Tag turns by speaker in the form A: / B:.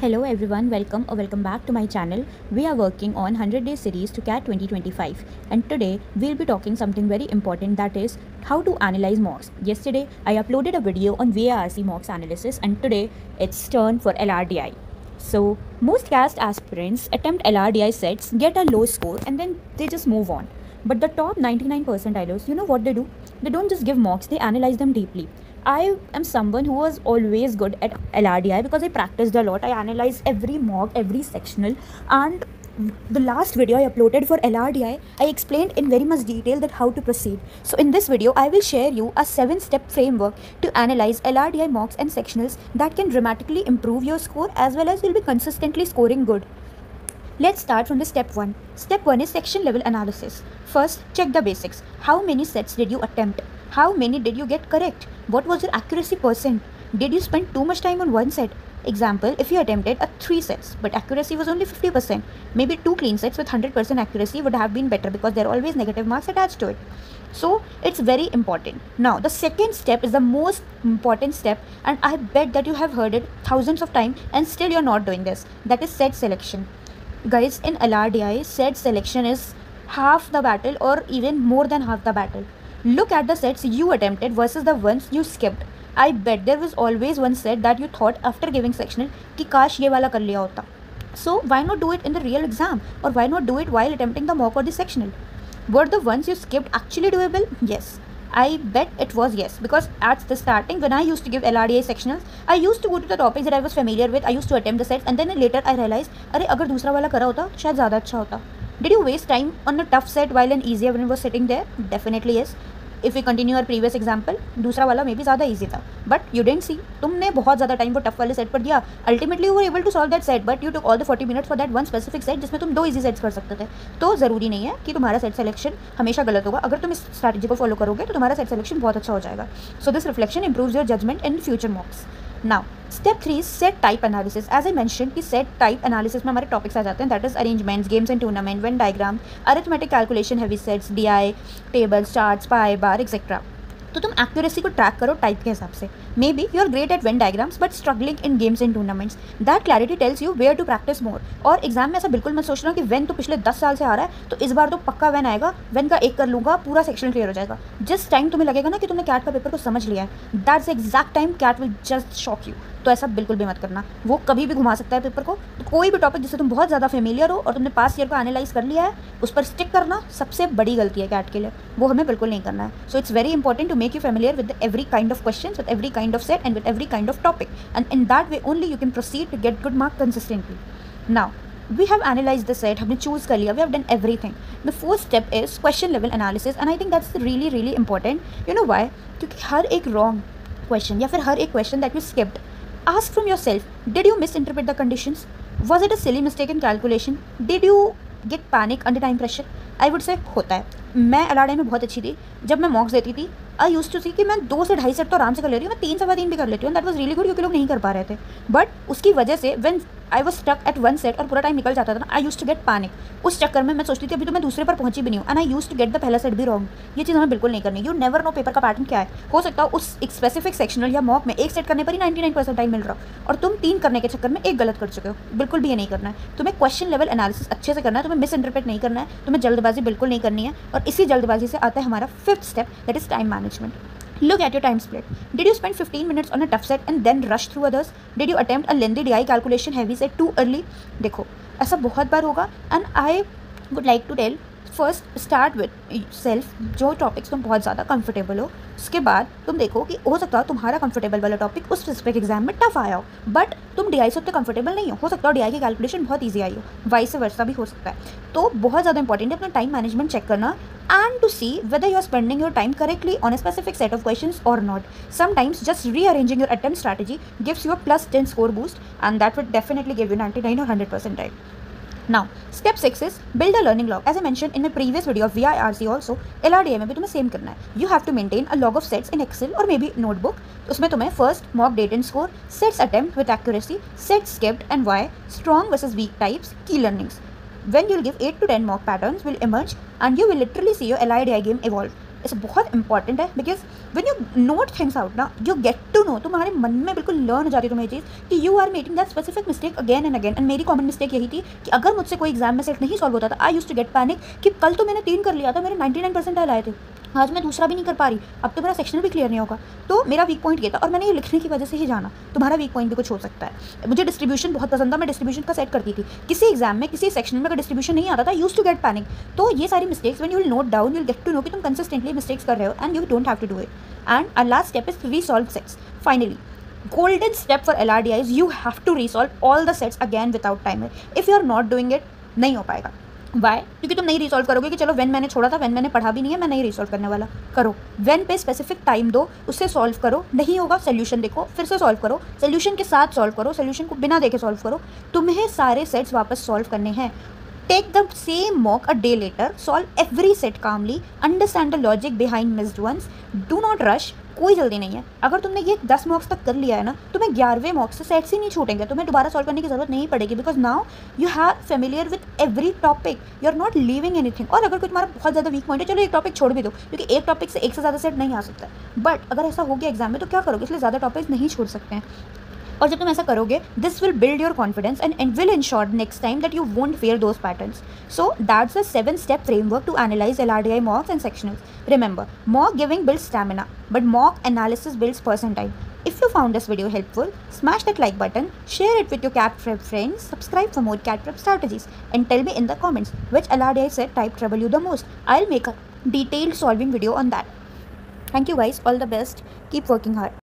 A: Hello everyone, welcome back to my channel. We are working on 100 day series to CAT 2025 and today we'll be talking something very important, that is how to analyze mocks. Yesterday I uploaded a video on VARC mocks analysis and today it's turn for LRDI. So most CAST aspirants attempt LRDI sets, get a low score and then they just move on. But the top 99 percentilers, you know what they do? They don't just give mocks, they analyze them deeply. I am someone who was always good at LRDI because I practiced a lot. I analyzed every mock, every sectional, and the last video I uploaded for LRDI, I explained in very much detail that how to proceed. So in this video, I will share you a 7-step framework to analyze LRDI mocks and sectionals that can dramatically improve your score as well as you'll be consistently scoring good. Let's start from the step 1. Step 1 is section level analysis. First, check the basics. How many sets did you attempt? How many did you get correct? What was your accuracy percent? Did you spend too much time on one set? Example, if you attempted 3 sets but accuracy was only 50%, maybe 2 clean sets with 100% accuracy would have been better because there are always negative marks attached to it. So it's very important. Now the second step is the most important step, and I bet that you have heard it thousands of times and still you're not doing this. That is set selection. Guys, in LRDI, set selection is half the battle or even more than half the battle. Look at the sets you attempted versus the ones you skipped. I bet there was always one set that you thought after giving sectional कि काश ये वाला कर लिया होता. So why not do it in the real exam, or why not do it while attempting the mock or the sectional? Were the ones you skipped actually doable? Yes. I bet it was yes, because at the starting when I used to give LRDI sectionals, I used to go to the topics that I was familiar with. I used to attempt the sets and then later I realized अरे अगर दूसरा वाला करा होता शायद ज़्यादा अच्छा होता. Did you waste time on a tough set while an easier one was sitting there? Definitely yes. If we continue our previous example, दूसरा वाला मे भी ज़्यादा easy था, but you didn't see. तुमने बहुत ज़्यादा टाइम वो टफ वाले सेट पर दिया. Ultimately you were able to solve that set, but you took all the 40 minutes for that one specific set जिसमें तुम 2 easy sets कर सकते थे. तो ज़रूरी नहीं है कि तुम्हारा सेट सिलेक्शन हमेशा गलत होगा. अगर तुम इस स्ट्रैटेजी को फॉलो करोगे तो तुम्हारा सेट सिलेक्शन बहुत अच्छा हो जाएगा. So this reflection improves your judgment in future mocks. Now step 3 is set type analysis. As I mentioned कि set type analysis में हमारे टॉपिक्स आ जाते हैं, that is arrangements, games and tournament, Venn diagram, arithmetic calculation, heavy sets, DI, tables, charts, pie, bar, etc. तो तुम accuracy को track करो type के हिसाब से. Maybe you are great at Venn diagrams but struggling in games and tournaments. That clarity tells you where to practise more. और exam में ऐसा बिल्कुल मत सोचना कि वेन तो पिछले 10 साल से आ रहा है तो इस बार तो पक्का वेन आएगा, वेन का एक कर लूँगा पूरा सेक्शन क्लियर हो जाएगा. जिस टाइम तुम्हें लगेगा ना कि तुमने कैट का पेपर को समझ लिया है, that's exact time CAT will just shock you. तो ऐसा बिल्कुल भी मत करना. वो कभी भी घुमा सकता है पेपर को. तो कोई भी टॉपिक जिससे तुम बहुत ज़्यादा फेमिलियर हो और तुमने पास ईयर को एनालाइज कर लिया है, उस पर स्टिक करना सबसे बड़ी गलती है कैट के लिए. वो हमें बिल्कुल नहीं करना है. So it's very important to make you familiar with every kind of questions, with every kind of set and with every kind of topic, and in that way only you can proceed to get good mark consistently. Now we have analyzed the set, हमने choose कर लिया, we have done everything. The fourth step is question level analysis, and I think that's really important. You know why? क्योंकि हर एक wrong question या फिर हर एक question that you skipped, ask from yourself, did you misinterpret the conditions? Was it a silly mistake in calculation? Did you get panic under time pressure? I would say होता है. मैं LRDI में बहुत अच्छी थी. जब मैं मॉक्स देती थी आई यूज टू सी कि मैं 2 से 2.5 सेट तो आराम से कर ले रही हूँ, मैं 3 सवा 3 भी कर लेती हूँ. दैट वाज रियली गुड क्योंकि लोग नहीं कर पा रहे थे. बट उसकी वजह से when I was stuck at one set और पूरा टाइम निकल जाता था ना, I use to get panic. उस चक्कर में मैं सोचती थी अभी तो मैं दूसरे पर पहुंची भी नहीं हूँ, and I use to get the पहला सेट भी रॉन्ग. ये चीज़ हमें बिल्कुल नहीं करनी. यू नेवर नो पेपर का पैटर्न क्या है. हो सकता है उस एक स्पेसिफिक सेक्शनल या मॉक में एक सेट करने पर ही 99% टाइम मिल रहा और तुम 3 करने के चक्कर में एक गलत कर चुके हो. बिल्कुल भी ये नहीं करना है. तुम्हें क्वेश्चन लेवल एनालिसिस अच्छे से करना है, तुम्हें मिस इंटरप्रेट नहीं करना है, तुम्हें जल्दबाजी बिल्कुल नहीं करनी है. और इसी जल्दबाजी से आता है हमारा 5th step, that is time management. Look at your time split. Did you spend 15 minutes on a tough set and then rush through others? Did you attempt a lengthy DI calculation heavy set too early? देखो ऐसा बहुत बार होगा, and I would like to tell, first start with self. जो topics तुम बहुत ज़्यादा comfortable हो, उसके बाद तुम देखो कि हो सकता है तुम्हारा कंफर्टेबल वाला टॉपिक उस स्पेसिफिक एग्जाम में टफ आया हो, बट तुम DI से उतने कंफर्टेबल नहीं हो सकता है DI की कैलकुलेशन बहुत ईजी आई हो, वाइस वर्सा भी हो सकता है. तो बहुत ज़्यादा इंपॉर्टेंट है अपना टाइम मैनेजमेंट चेक करना and to see whether you are spending your time correctly on a specific set of questions or not. Sometimes just rearranging your attempt strategy gives you a +10 score boost, and that would definitely give you 99 or 100% time. Now step 6 is build a learning log. As I mentioned in my previous video of VIRC also, LRDI में भी तुम्हें same करना है. You have to maintain a log of sets in Excel or maybe notebook. उसमें तुम्हें first mock date and score, sets attempt with accuracy, sets skipped and why, strong versus weak types, key learnings. When you'll give 8 to 10 mock patterns will emerge and you will literally see your LIDI game evolve. इस बहुत important है, because when you note things out ना, you get to no, तुम्हारे मन में बिल्कुल learn हो जाती है तुम्हें ये चीज़ कि you are making that specific mistake again and again. And मेरी कॉमन मिस्टेक यही थी कि अगर मुझसे कोई एग्जाम में सेट नहीं सॉल्व होता था, I used to get panic कि कल तो मैंने 3 कर लिया था, मेरे 99 परसेंटाइल आए थे, आज मैं दूसरा भी नहीं कर पा रही, अब तो मेरा सेक्शनल भी क्लियर नहीं होगा। तो मेरा वीक पॉइंट ये था, और मैंने ये लिखने की वजह से ही जाना तुम्हारा वीक पॉइंट भी कुछ हो सकता है। मुझे डिस्ट्रीब्यूशन बहुत पसंद था, मैं डिस्ट्रीब्यूशन का सेट करती थी। किसी एग्जाम में किसी सेक्शन में अगर डिस्ट्रीब्यूशन नहीं आता था, यूज टू गेट पैनिक। तो ये सारी mistakes when you will note down, you will get to know कि तुम कंसिस्टेंटली मिस्टेक्स कर रहे हो and you don't have to do it. And our last step is resolve sets. Finally golden step for LRDI is you have to resolve all the sets again without timer. If you are not doing it, नहीं हो पाएगा। Y? क्योंकि तुम नहीं resolve करोगे कि चलो when मैंने छोड़ा था, व्हेन मैंने पढ़ा भी नहीं है, मैं नहीं रिसॉल्व करने वाला। करो, व्हेन पे स्पेसिफिक टाइम दो, उससे सॉल्व करो, नहीं होगा सोल्यूशन देखो, फिर से सॉल्व करो, सोल्यूशन के साथ सॉल्व करो, सोल्यूशन को बिना देखे सॉल्व करो। तुम्हें सारे सेट्स वापस सॉल्व करने हैं। Take the same mock a day later, solve every set calmly, understand the logic behind missed ones, do not rush, कोई जल्दी नहीं है। अगर तुमने ये 10 मॉक्स तक कर लिया है ना, तुम्हें 11वें मॉक्स से सेट्स ही नहीं छूटेंगे, तुम्हें दोबारा सॉल्व करने की जरूरत नहीं पड़ेगी, because now you have familiar with every topic, you are not leaving anything. और अगर कोई तुम्हारा बहुत ज़्यादा वीक पॉइंट है, चलो एक टॉपिक छोड़ भी दो, क्योंकि एक टॉपिक से एक से ज़्यादा सेट नहीं आ सकता है। बट अगर ऐसा हो गया एग्जाम में तो क्या करोगे, इसलिए ज़्यादा टॉपिक्स नहीं छोड़ सकते हैं। और जब तुम ऐसा करोगे, this will build your confidence and will ensure next time that you won't fair those patterns. So that's a 7-step framework to analyze LRDI mocks and sectionals. Remember, mock giving builds stamina, but mock analysis builds percentile. If you found this video helpful, smash that like button, share it with your CAT prep friends, subscribe for more CAT prep strategies, and tell me in the comments which LRDI set type trouble you the most. I'll make a detailed solving video on that. Thank you guys, all the best, keep working hard.